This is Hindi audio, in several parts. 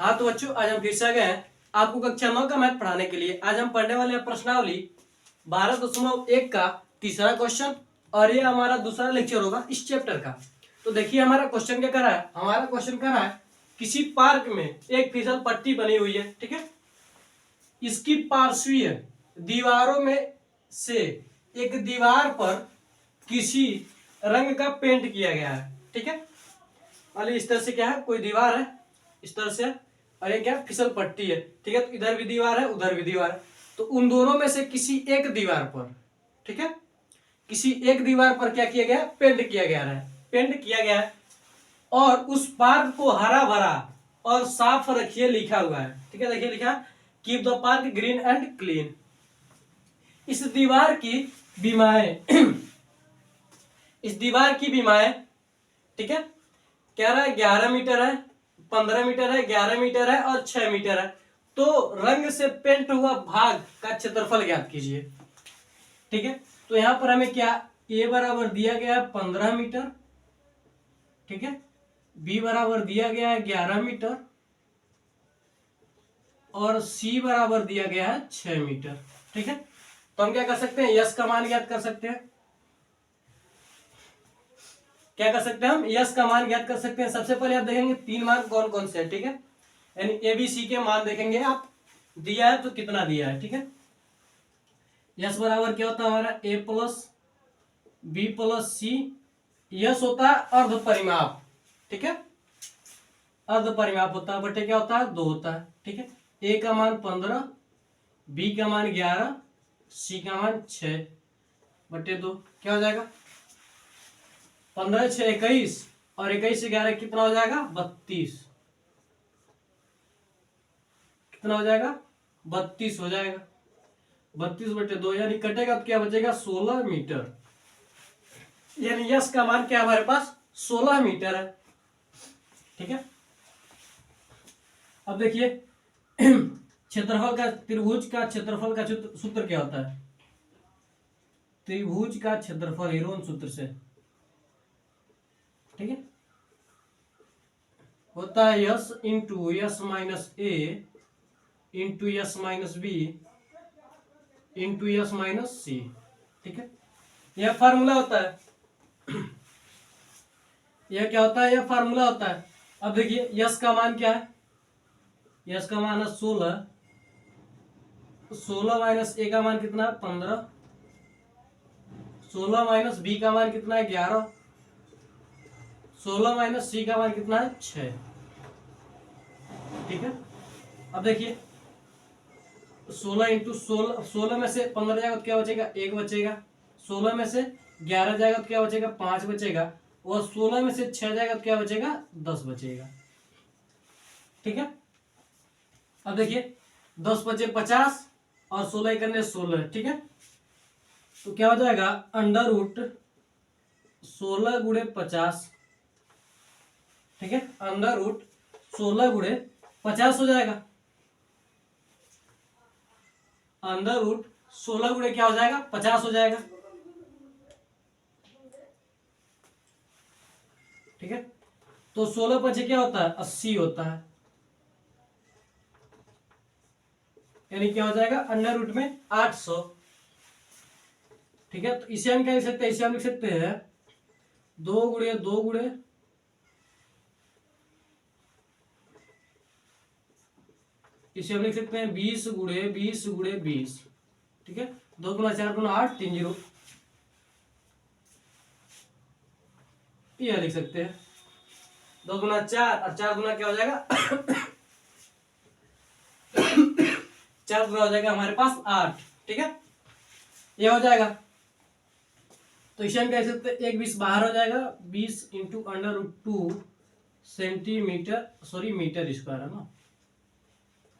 हाँ तो बच्चों, आज हम फिर से आ गए हैं आपको कक्षा 9 का मैथ पढ़ाने के लिए। आज हम पढ़ने वाले हैं प्रश्नावली 12.1 का तीसरा क्वेश्चन, और ये हमारा दूसरा लेक्चर होगा इस चैप्टर का। तो देखिए हमारा क्वेश्चन क्या कर रहा है। हमारा क्वेश्चन कर रहा है किसी पार्क में एक फिसल पट्टी बनी हुई है, ठीक है। इसकी पार्श्वीय दीवारों में से एक दीवार पर किसी रंग का पेंट किया गया है, ठीक है। वाली इस तरह से क्या है, कोई दीवार है इस तरह से, और ये क्या फिसल पट्टी है, ठीक है। तो इधर भी दीवार है उधर भी दीवार है, तो उन दोनों में से किसी एक दीवार पर, ठीक है, किसी एक दीवार पर क्या किया गया, पेंट किया गया है, पेंट किया गया है। और उस पार्क को हरा भरा और साफ रखिए लिखा हुआ है, ठीक है। देखिए लिखा, keep the park green and clean. इस दीवार की बीमाएं इस दीवार की बीमाएं, ठीक है, कह रहा है 11 मीटर है, 15 मीटर है, 11 मीटर है और 6 मीटर है। तो रंग से पेंट हुआ भाग का क्षेत्रफल ज्ञात कीजिए, ठीक है। तो यहां पर हमें क्या ए बराबर दिया गया है 15 मीटर, ठीक है, बी बराबर दिया गया है 11 मीटर और सी बराबर दिया गया है 6 मीटर, ठीक है। तो हम क्या कर सकते हैं, यस का मान ज्ञात कर सकते हैं। क्या कर सकते हैं हम, यस का मान ज्ञात कर सकते हैं। सबसे पहले आप देखेंगे 3 मान कौन कौन से है, ठीक है। यानी ए बी सी के मान देखेंगे आप, दिया है तो कितना दिया है, ठीक है। यस बराबर क्या होता है हमारा ए प्लस बी प्लस सी। यस होता है अर्ध परिमाप, ठीक है, अर्ध परिमाप होता है, बटे क्या होता है 2 होता है, ठीक है। ए का मान 15, बी का मान 11, सी का मान 6 बटे 2 क्या हो जाएगा 15 6 21 और 21 से 11 कितना हो जाएगा 32। कितना हो जाएगा 32 हो जाएगा। 32 बटे 2 यानी कटेगा तो क्या बचेगा 16 मीटर। यानी यस का मान क्या हमारे पास 16 मीटर है, ठीक है। अब देखिए क्षेत्रफल का, त्रिभुज का क्षेत्रफल का सूत्र क्या होता है। त्रिभुज का क्षेत्रफल हेरोन सूत्र से, ठीक है, होता है s into s minus a into s minus b into s minus c, ठीक है। यह फार्मूला होता है यह क्या होता है, यह फार्मूला होता है। अब देखिए यस का मान क्या है, यस का मान है 16, 16 माइनस ए का मान कितना है 15, 16 माइनस बी का मान कितना है 11, 16 माइनस सी का मान कितना है 6, ठीक है। अब देखिए 16 इंटू 16 में से 15 जाएगा तो क्या बचेगा 1 बचेगा, 16 में से 11 जाएगा तो क्या बचेगा 5 बचेगा, और 16 में से 6 जाएगा तो क्या बचेगा 10 बचेगा, ठीक है। अब देखिए 10 बचे 50 और 16 करने 16, ठीक है। तो क्या हो जाएगा अंडर रूट 16 गुणे 50, ठीक है, अंडर रूट 16 गुणे 50 हो जाएगा। अंडर रूट 16 गुणे क्या हो जाएगा 50 हो जाएगा, ठीक है। तो 16 पचे क्या होता है 80 होता है, यानी क्या हो जाएगा अंडर रूट में 800, ठीक है। तो इसे हम क्या लिख सकते हैं, इसे हम लिख सकते हैं 2 गुणे 2 गुणे इसे हम लिख सकते हैं 20 गुणे 20 गुणे 20, ठीक है। 2 गुना 4 गुना 8 3 0, यह लिख सकते हैं 2 गुना 4 और 4 गुना क्या हो जाएगा 4 गुना हो जाएगा हमारे पास 8, ठीक है, यह हो जाएगा। तो इसे हम कह सकते हैं 1 20 बाहर हो जाएगा, 20 into under root 2 centimetre, sorry metre square है ना,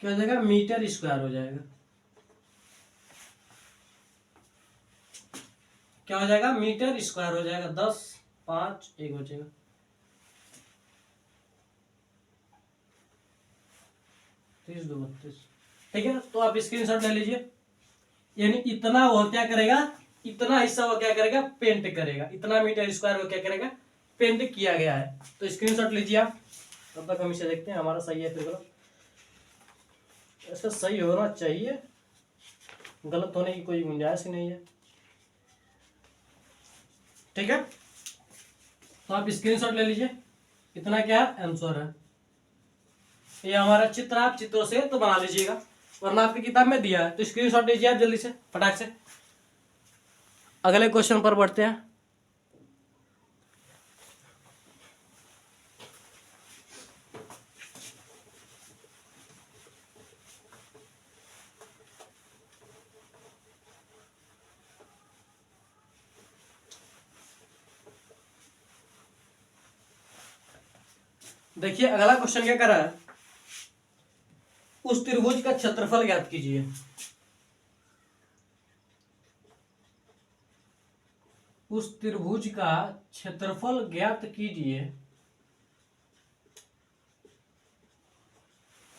क्या हो जाएगा मीटर स्क्वायर हो जाएगा, क्या हो जाएगा मीटर स्क्वायर हो जाएगा। 10 5 1 बचेगा, ठीक है। तो आप स्क्रीनशॉट ले लीजिए। यानी इतना वो क्या करेगा, इतना हिस्सा वो क्या करेगा पेंट करेगा, इतना मीटर स्क्वायर वो क्या करेगा पेंट किया गया है। तो स्क्रीनशॉट लीजिए आप, तब तक हम इसे देखते हैं हमारा सही है फिर गलत। ऐसा सही होना चाहिए, गलत होने की कोई गुंजाइश ही नहीं है। ठीक है, तो आप स्क्रीनशॉट ले लीजिए, इतना क्या आंसर है। ये हमारा चित्र, आप चित्रों से तो बना लीजिएगा, वरना आपकी किताब में दिया है, तो स्क्रीनशॉट लीजिए आप जल्दी से फटाक से। अगले क्वेश्चन पर बढ़ते हैं। देखिए अगला क्वेश्चन क्या कर रहा है, उस त्रिभुज का क्षेत्रफल ज्ञात कीजिए। उस त्रिभुज का क्षेत्रफल ज्ञात कीजिए।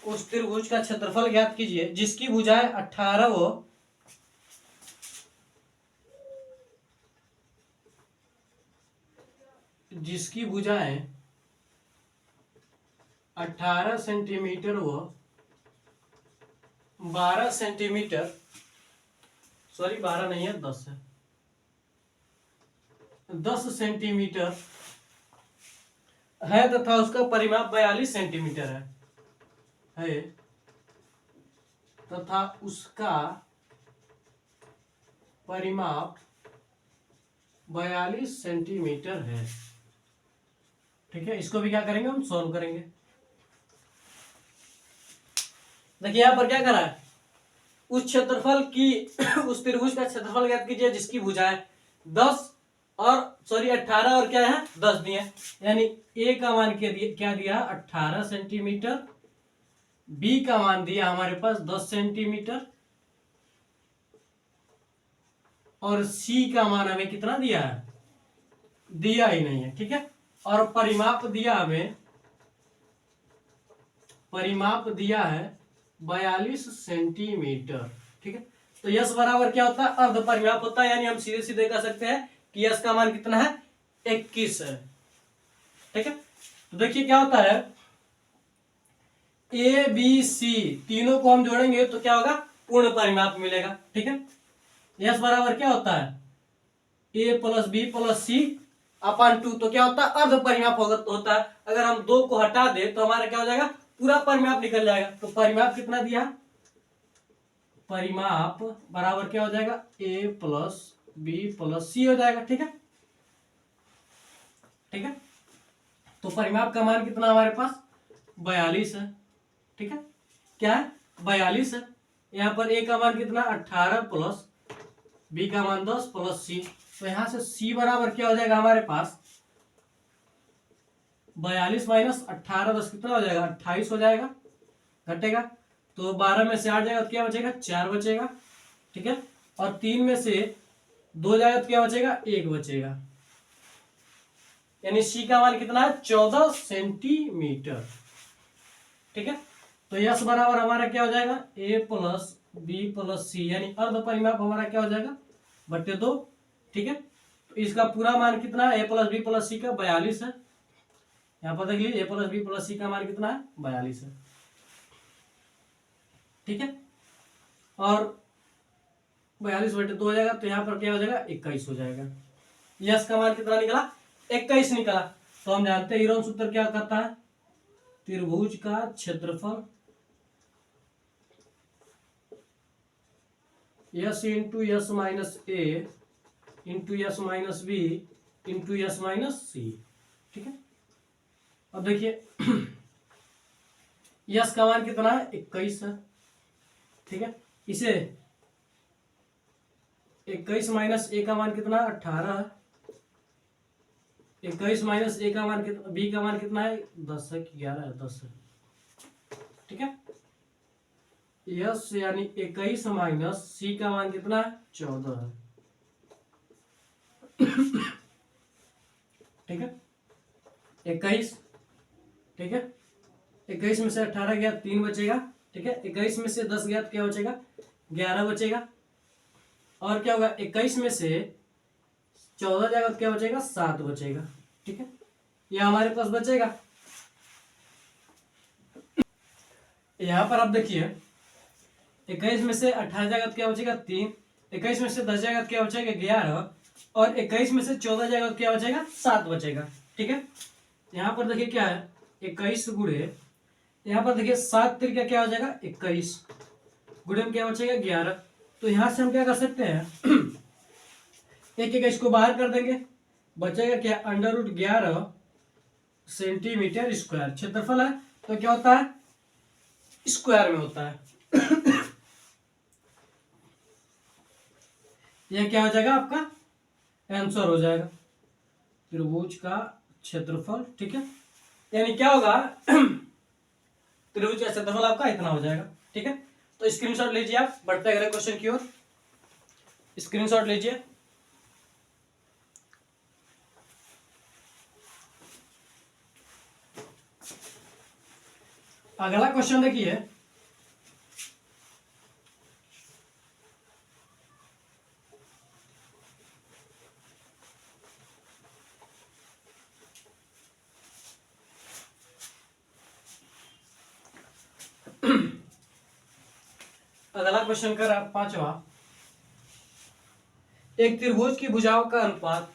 उस त्रिभुज का क्षेत्रफल ज्ञात कीजिए जिसकी भुजाएं 18 व जिसकी भुजाएं 18 सेंटीमीटर व 12 सेंटीमीटर, सॉरी 12 नहीं है 10 है, 10 सेंटीमीटर है तथा उसका परिमाप 42 सेंटीमीटर है तथा उसका परिमाप 42 सेंटीमीटर है। ठीक है, इसको भी क्या करेंगे, हम सॉल्व करेंगे। देखिए यहां पर क्या करा है, उस क्षेत्रफल की उस त्रिभुज का क्षेत्रफल ज्ञात कीजिए जिसकी भुजाएं 10 और सॉरी 18 और क्या है 10 दिए, यानी ए का मान क्या दिया 18 सेंटीमीटर, बी का मान दिया हमारे पास 10 सेंटीमीटर और सी का मान हमें कितना दिया है, दिया ही नहीं है। ठीक है, और परिमाप दिया हमें, परिमाप दिया है 42 सेंटीमीटर। ठीक है, तो यस बराबर क्या होता है, अर्ध परिमाप होता है, यानी हम सीधे सीधे कह सकते हैं कि यस का मान कितना है 21 है। ठीक है, तो देखिए क्या होता है, ए बी सी तीनों को हम जोड़ेंगे तो क्या होगा, पूर्ण परिमाप मिलेगा। ठीक है, यस बराबर क्या होता है, ए प्लस बी प्लस सी अपॉन 2, तो क्या होता है, अर्ध परिमाप होता है। अगर हम 2 को हटा दे तो हमारा क्या हो जाएगा, पूरा परिमाप निकल जाएगा। तो परिमाप कितना दिया, परिमाप बराबर क्या हो जाएगा, ए प्लस बी प्लस सी हो जाएगा। ठीक है, ठीक है, तो परिमाप का मान कितना हमारे पास 42 है। ठीक है, क्या है 42 है। यहाँ पर ए का मान कितना 18 प्लस बी का मान 10 प्लस सी, तो यहां से सी बराबर क्या हो जाएगा हमारे पास 42 माइनस 18 10 कितना हो जाएगा 28 हो जाएगा, घटेगा तो 12 में से 8 जाएगा तो क्या बचेगा 4 बचेगा। ठीक है, और 3 में से 2 जाएगा तो क्या बचेगा 1 बचेगा, यानी सी का मान कितना है 14 सेंटीमीटर। ठीक है, तो यस बराबर हमारा क्या हो जाएगा ए प्लस बी प्लस सी, यानी अर्ध परिमाप हमारा क्या हो जाएगा बट्टे 2। ठीक है, तो इसका पूरा मान कितना है, ए प्लस बी प्लस सी का 42 है। यहाँ पर देख लीजिए ए प्लस बी प्लस सी का मान कितना है 42 है। ठीक है, और 42 बटे 2 हो जाएगा तो यहाँ पर क्या हो जाएगा 21 हो जाएगा। यस का मान कितना निकला 21 निकला। तो हम जानते हैं हीरोन सूत्र क्या कहता है, त्रिभुज का क्षेत्रफल s into s minus a into s minus b into s minus c. ठीक है, अब देखिए यस का मान कितना है 21 है। ठीक है, इसे 21 माइनस ए का मान कितना 18 है, 21 माइनस ए का मान कितना, बी का मान कितना है 10 है कि 11 है 10 है। ठीक है, यस यानी 21 माइनस सी का मान कितना है 14 है। ठीक है, 21, ठीक है 21 में से 18 गया 3 बचेगा। ठीक है, 21 में से 10 गया तो क्या बचेगा 11 बचेगा, और क्या होगा 21 में से 14 जाएगा तो क्या बचेगा 7 बचेगा। ठीक है, ये हमारे पास बचेगा। यहां पर आप देखिए 21 में से 18 जाएगा तो क्या बचेगा 3, 21 में से 10 जाएगा तो क्या बचेगा 11, और 21 में से 14 जाएगा तो क्या बचेगा 7 बचेगा। ठीक है, यहाँ पर देखिए क्या है 21 गुणे, यहाँ पर देखिए 7 तिरका क्या हो जाएगा 21, गुणे में क्या बचेगा 11। तो यहाँ से हम क्या कर सकते हैं एक 21 को बाहर कर देंगे, बचेगा क्या √11 सेंटीमीटर स्क्वायर। क्षेत्रफल है तो क्या होता है स्क्वायर में होता है। यह क्या हो जाएगा आपका आंसर हो जाएगा त्रिभुज का क्षेत्रफल। ठीक है, यानी क्या होगा त्रिभुज का क्षेत्रफल आपका इतना हो जाएगा। ठीक है, तो स्क्रीनशॉट लीजिए, आप बढ़ते हैं अगले क्वेश्चन की ओर, स्क्रीनशॉट लीजिए। अगला क्वेश्चन देखिए, अगला क्वेश्चन कर 5वां, एक त्रिभुज की भुजाओं का अनुपात,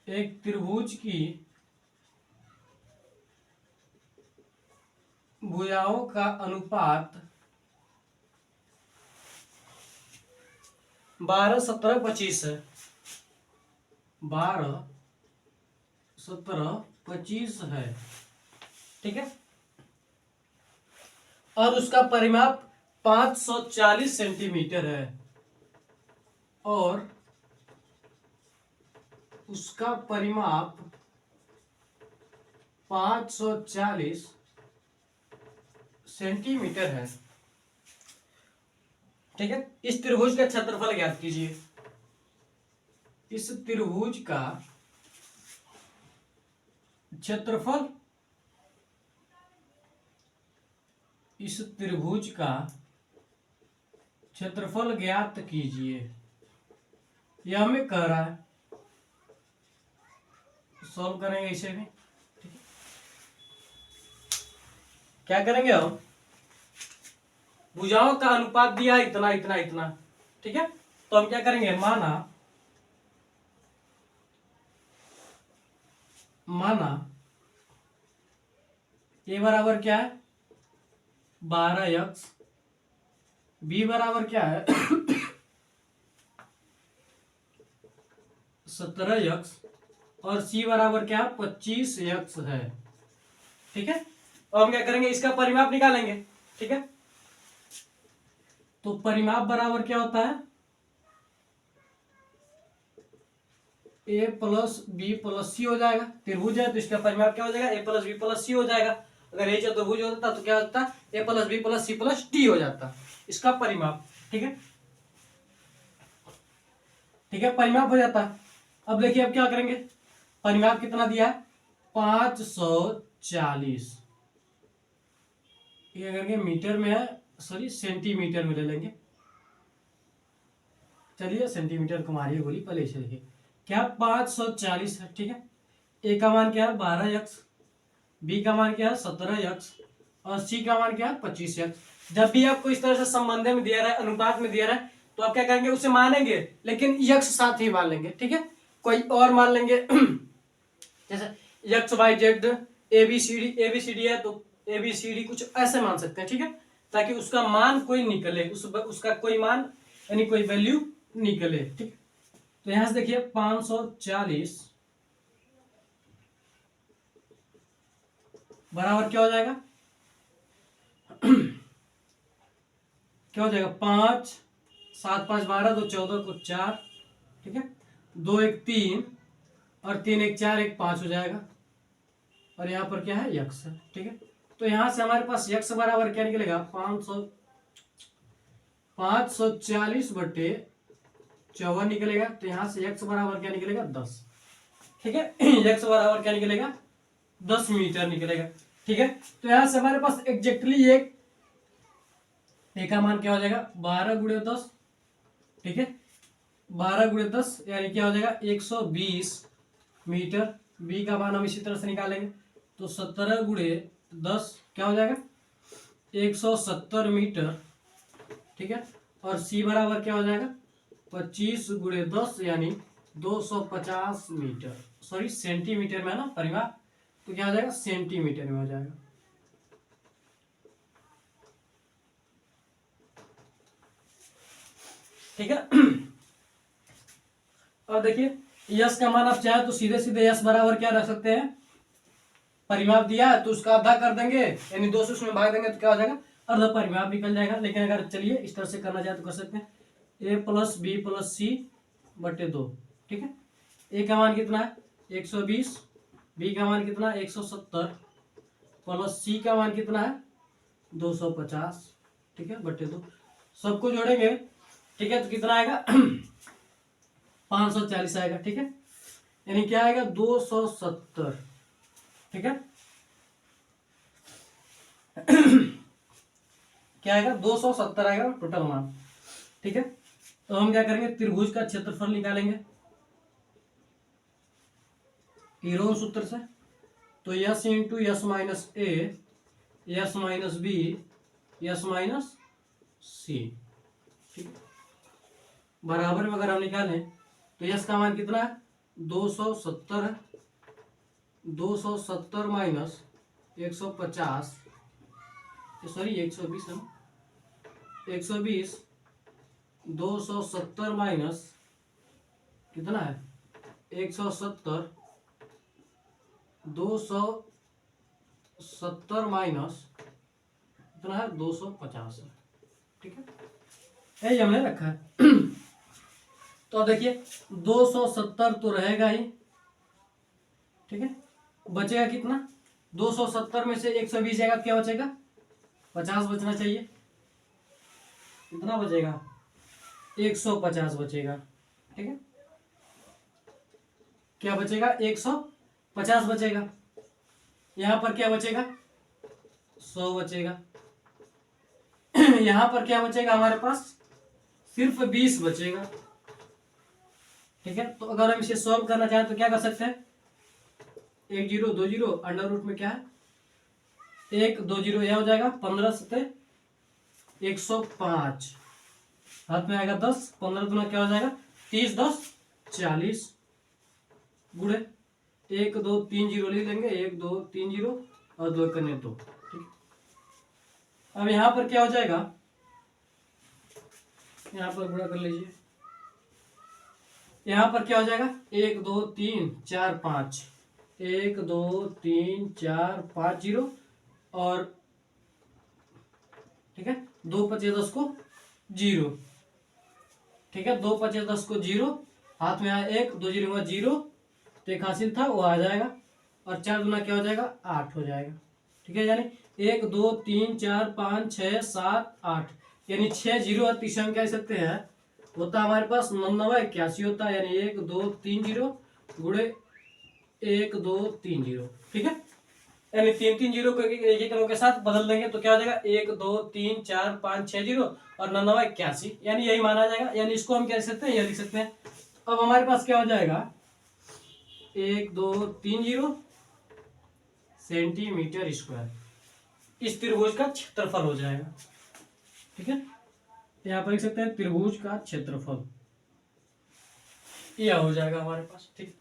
एक त्रिभुज की भुजाओं का अनुपात 12, 17, 25 है। 12, 17, 25 है। ठीक है, और उसका परिमाप 540 सेंटीमीटर है, और उसका परिमाप 540 सेंटीमीटर है। ठीक है, इस त्रिभुज का क्षेत्रफल ज्ञात कीजिए। इस त्रिभुज का क्षेत्रफल, इस त्रिभुज का क्षेत्रफल ज्ञात कीजिए, यह हमें कह रहा है। सॉल्व करेंगे इसे भी। ठीक है, क्या करेंगे हम, भुजाओं का अनुपात दिया इतना इतना इतना। ठीक है, तो हम क्या करेंगे, माना ए बराबर क्या है 12x, बी बराबर क्या है 17x, और सी बराबर क्या है 25x है। ठीक है, और हम क्या करेंगे इसका परिमाप निकालेंगे। ठीक है, तो परिमाप बराबर क्या होता है a प्लस बी प्लस सी हो जाएगा। त्रिभुज है तो इसका परिमाप क्या हो जाएगा a प्लस बी प्लस सी हो जाएगा। अगर a चतुर्भुज होता तो क्या होता a plus B plus C plus D हो जाता इसका परिमाप। ठीक है, ठीक है, परिमाप हो जाता। अब देखिए अब क्या करेंगे, परिमाप कितना दिया है 540, ये करेंगे मीटर में है, सॉरी सेंटीमीटर में ले लेंगे। चलिए सेंटीमीटर को मारिए गोली, पहले इसे देखिए क्या 540 है। ठीक है, ए का मान क्या है 12x, बी का मान क्या है 17x, और सी का मान क्या है 25x। जब भी आपको इस तरह से संबंध में दिया रहा है, अनुपात में दिया रहा है, तो आप क्या करेंगे उसे मानेंगे, लेकिन यक्ष साथ ही मान लेंगे। ठीक है, कोई और मान लेंगे जैसे यक्ष वाई जेड एबीसीडी है तो एबीसीडी कुछ ऐसे मान सकते हैं। ठीक है, ताकि उसका मान कोई निकले, उसका कोई मान यानी कोई वैल्यू निकले। ठीक, तो यहां से देखिए 540 बराबर क्या हो जाएगा क्या हो जाएगा 5, 7, 5, 12, 2, 14 को 4। ठीक है, 2, 1, 3, और 3, 1, 4, 1, 5 हो जाएगा, और यहाँ पर क्या है यक्ष। ठीक है, तो यहां से हमारे पास यक्ष बराबर क्या निकलेगा 540 बटे 54 निकलेगा। तो यहां से यक्ष बराबर क्या निकलेगा 10। ठीक है, यक्ष बराबर क्या निकलेगा 10 मीटर निकलेगा। ठीक है, तो यहां से हमारे पास एग्जैक्टली एक का मान क्या हो जाएगा 12 गुणे 10। ठीक है, 12 गुणे 10 यानी क्या हो जाएगा 120 मीटर। बी का मान हम इसी तरह से निकालेंगे, तो 17 गुणे 10 क्या हो जाएगा 170 मीटर, ठीक है। और सी बराबर क्या हो जाएगा 25 गुणे 10 यानी 250 मीटर, सॉरी सेंटीमीटर में है ना परिमाप, तो क्या हो जाएगा सेंटीमीटर में हो जाएगा। ठीक है। अब देखिए यस का मान आप चाहे तो सीधे सीधे यस बराबर क्या रख सकते हैं, परिमाप दिया है तो उसका आधा कर देंगे यानी 2 से उसमें भाग देंगे तो क्या हो जाएगा अर्ध परिमाप निकल जाएगा। लेकिन अगर चलिए इस तरह से करना चाहे तो कर सकते हैं ए प्लस बी प्लस सी बटे 2, ठीक है। ए का मान कितना है 120, बी का मान कितना है 170 प्लस सी का मान कितना है 250, ठीक है बटे 2, सबको जोड़ेंगे, ठीक है, तो कितना आएगा 540 आएगा, ठीक है। यानी क्या आएगा 270, ठीक है। क्या आएगा 270 आएगा टोटल मान, ठीक है। तो हम क्या करेंगे त्रिभुज का क्षेत्रफल निकालेंगे हीरोन सूत्र से। तो s into s minus a, s minus b, s minus c, ठीक है। बराबर में अगर हम निकालें तो यस का मान कितना है 270 है, 270 माइनस 150, सॉरी 120 है ना, 120, 270 माइनस कितना है 170, 270 माइनस कितना है 250 है, ठीक है, यही हमने रखा है। तो अब देखिए 270 तो रहेगा ही, ठीक है, बचेगा कितना 270 में से 120 जाएगा क्या बचेगा 50 बचना चाहिए, कितना बचेगा 150 बचेगा, ठीक है। क्या बचेगा 150 बचेगा, यहां पर क्या बचेगा 100 बचेगा। यहां पर क्या बचेगा हमारे पास सिर्फ 20 बचेगा, ठीक है। तो अगर हम इसे सॉल्व करना चाहें तो क्या कर सकते हैं 1 0 2 0 अंडर रूट में क्या है 1 2 0, यह हो जाएगा 15 सत्ते 105, हाथ में आएगा 10, 15 गुना क्या हो जाएगा 30 10 40 गुणे 1 2 3 0 ले लेंगे 1 2 3 0 और 2 करने 2, ठीक। अब यहां पर क्या हो जाएगा, यहां पर गुणा कर लीजिए, यहां पर क्या हो जाएगा 1 2 3 4 5, 1 2 3 4 5 0 और ठीक है 2 5 10 को 0, ठीक है 2 5 10 को 0, हाथ में आया 1 2 0 हुआ 0, तो एक हासिल था वो आ जाएगा और 4 गुना क्या हो जाएगा 8 हो जाएगा, ठीक है। यानी 1 2 3 4 5 6 7 8 यानी 6 0 और तीसरे हम कह सकते हैं होता हमारे पास 99 81 होता है, यानी 1 2 3 0 गुणे 1 2 3 0, ठीक है। यानी 3 3 0 को एक एक अंक के साथ बदल देंगे तो क्या हो जाएगा 1 2 3 4 5 6 0 और 99 81, यानी यही माना जाएगा, यानी इसको हम क्या लिख सकते हैं ये लिख सकते हैं। अब हमारे पास क्या हो जाएगा 1 2 3 0 सेंटीमीटर स्क्वायर, इस त्रिभुज का क्षेत्रफल हो जाएगा, ठीक है। यहाँ पर लिख सकते हैं त्रिभुज का क्षेत्रफल, यह हो जाएगा हमारे पास, ठीक।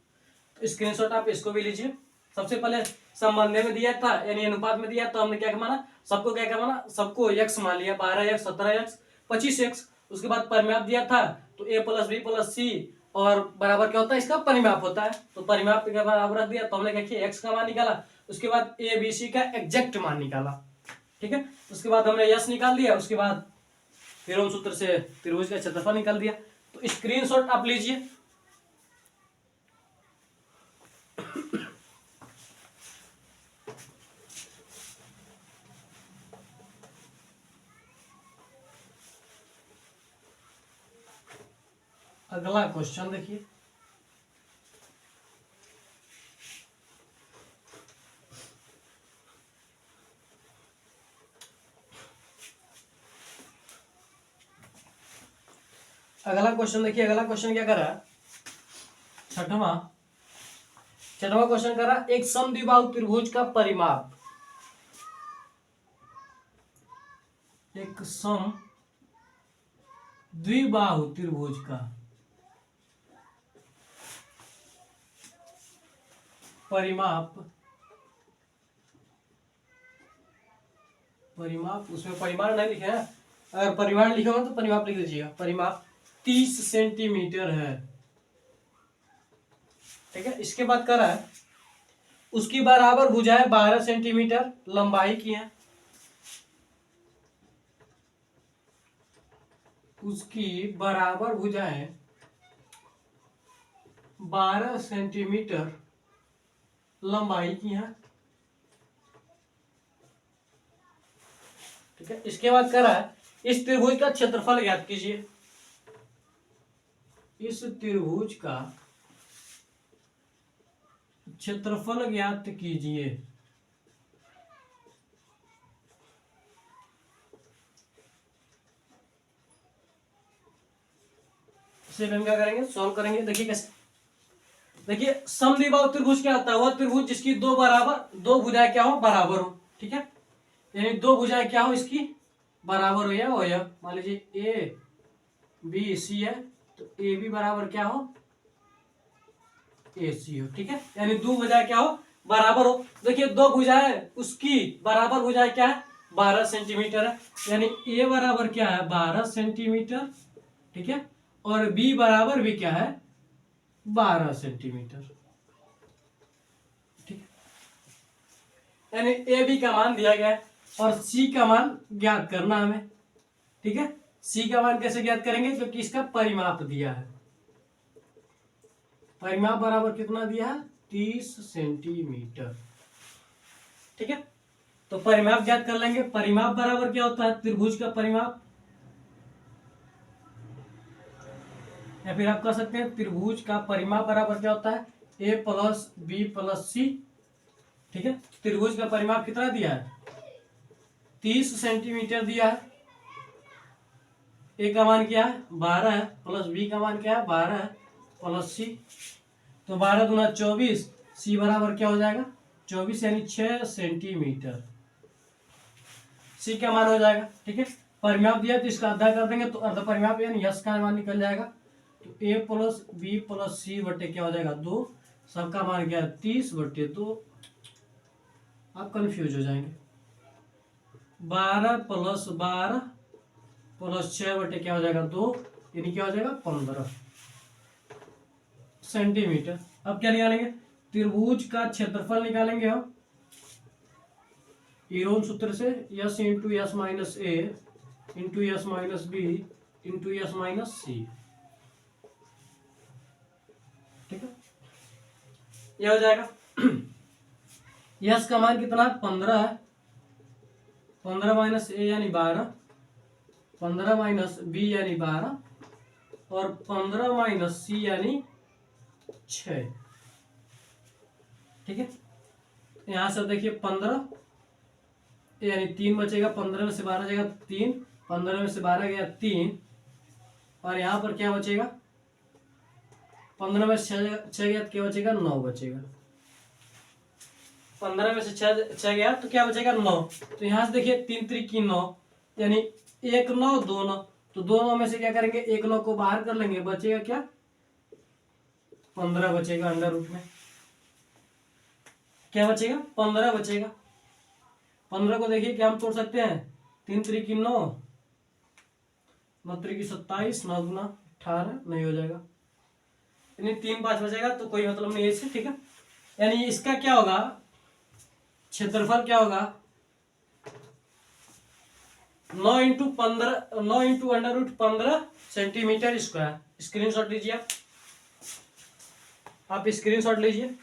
तो स्क्रीनशॉट आप इसको भी लीजिए। सबसे पहले संबंध में दिया था यानी अनुपात में दिया तो हमने क्या माना सबको क्या माना सबको x मान लिया 12x 17x 25x। उसके बाद परिमाप दिया था तो a प्लस बी प्लस सी और बराबर क्या होता है इसका परिमाप होता है, तो परिमाप के बराबर रख दिया तो हमने क्या किया x का मान निकाला, उसके बाद a b c का एग्जैक्ट मान निकाला, ठीक है। उसके बाद हमने यस निकाल दिया, उसके बाद हीरोन सूत्र से त्रिभुज का क्षेत्रफल निकाल दिया। तो स्क्रीनशॉट आप लीजिए। अगला क्वेश्चन देखिए, अगला क्वेश्चन देखिए। अगला क्वेश्चन क्या कर रहा है छठवां क्वेश्चन कर रहा है एक समद्विबाहु त्रिभुज का परिमाप एक सम द्विबाहु त्रिभुज का परिमाप उसमें परिमाण नहीं लिखे हैं, अगर परिमाण लिखा हो तो परिमाप लिख दीजिएगा। परिमाप 30 सेंटीमीटर है, ठीक है। इसके बाद कर रहा है उसकी बराबर भुजाएं 12 सेंटीमीटर लंबाई की है, उसकी बराबर भुजाएं 12 सेंटीमीटर लंबाई की है, ठीक है। इसके बाद कह रहा है इस त्रिभुज का क्षेत्रफल ज्ञात कीजिए। इस त्रिभुज का क्षेत्रफल ज्ञात कीजिए। इसे हम क्या करेंगे, सॉल्व करेंगे। देखिए कैसे, देखिए समद्विबाहु त्रिभुज क्या होता है, वह त्रिभुज जिसकी दो भुजाएं क्या हो, बराबर हो, ठीक है। यानी दो भुजाएं क्या हो, इसकी बराबर हो या मान लीजिए ए बी सी है तो ए बी बराबर क्या हो, ए सी हो, ठीक है। यानी दो भुजाएं क्या हो, बराबर हो। देखिए दो भुजाएं उसकी बराबर भुजाएं क्या है, 12 सेंटीमीटर है, यानी ए बराबर क्या है, 12 सेंटीमीटर, ठीक है। और बी बराबर भी क्या है, 12 सेंटीमीटर, ठीक है। यानी ए बी का मान दिया गया है और सी का मान ज्ञात करना हमें, ठीक है। सी का मान कैसे ज्ञात करेंगे, क्योंकि इसका परिमाप दिया है। परिमाप बराबर कितना दिया है, 30 सेंटीमीटर, ठीक है। तो परिमाप ज्ञात कर लेंगे। परिमाप बराबर क्या होता है, त्रिभुज का परिमाप, या फिर आप कह सकते हैं त्रिभुज का परिमाप बराबर क्या होता है, ए प्लस बी प्लस सी, ठीक है। त्रिभुज का परिमाप कितना दिया है, 30 सेंटीमीटर दिया है। ए का मान क्या है, 12 है, प्लस बी का मान क्या है, 12 है, प्लस सी, तो 12 दूना 24, सी बराबर क्या हो जाएगा, 24, यानी 6 सेंटीमीटर सी का मान हो जाएगा, ठीक है। परिमाप दिया तो इसका आधा कर देंगे तो अर्ध परिमाप यानी यश का मान निकल जाएगा। तो ए प्लस बी प्लस सी बटे क्या हो जाएगा, 2, सबका मान क्या है, 30/2। आप कंफ्यूज हो जाएंगे। 12 प्लस 12 प्लस 6 बटे क्या हो जाएगा, 2, यानी क्या हो जाएगा, 15 सेंटीमीटर। अब क्या निकालेंगे, त्रिभुज का क्षेत्रफल निकालेंगे हम ईरोन सूत्र से, s into s minus a into s minus b into s minus c, ठीक है। यह हो जाएगा यस का मान कितना है, 15 है, 15 माइनस ए यानी 12, 15 माइनस बी यानी 12 और 15 माइनस सी यानी 6, ठीक है। यहां से देखिए 15 यानी 3 बचेगा, 15 में से 12 जाएगा 3, 15 में से 12 गया 3, और यहाँ पर क्या बचेगा, 15 में से 6 गया तो क्या बचेगा, 9 बचेगा। 15 में से 6 गया तो क्या बचेगा, 9। तो यहाँ से देखिए 3 त्रिकी 9, यानी 1 9 2 9, तो 2 9 में से क्या करेंगे, 1 9 को बाहर कर लेंगे, बचेगा क्या, 15 बचेगा। अंडर रूट में क्या बचेगा, 15 बचेगा। 15 को देखिए क्या हम तोड़ सकते हैं, 3 त्रिकी 9, 9 त्रिकी 27, 9 गुना 18, नहीं हो जाएगा, यानी 3 5 बचेगा, तो कोई मतलब नहीं है इससे, ठीक है। यानी इसका क्या होगा, क्षेत्रफल क्या होगा, 9 into 15, 9 into under root 15 centimetre square. Screenshot लीजिए, आप स्क्रीनशॉट लीजिए।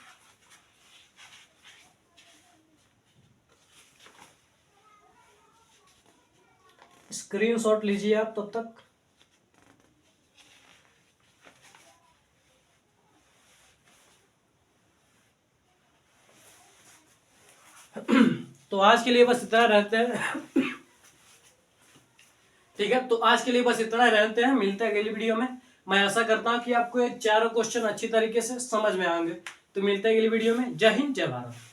स्क्रीनशॉट लीजिए आप तब तक। तो आज के लिए बस इतना रहते हैं, ठीक है। तो आज के लिए बस इतना रहते हैं, मिलते हैं अगली वीडियो में। मैं आशा करता हूं कि आपको ये चारों क्वेश्चन अच्छी तरीके से समझ में आएंगे। तो मिलते हैं अगली वीडियो में। जय हिंद, जय भारत।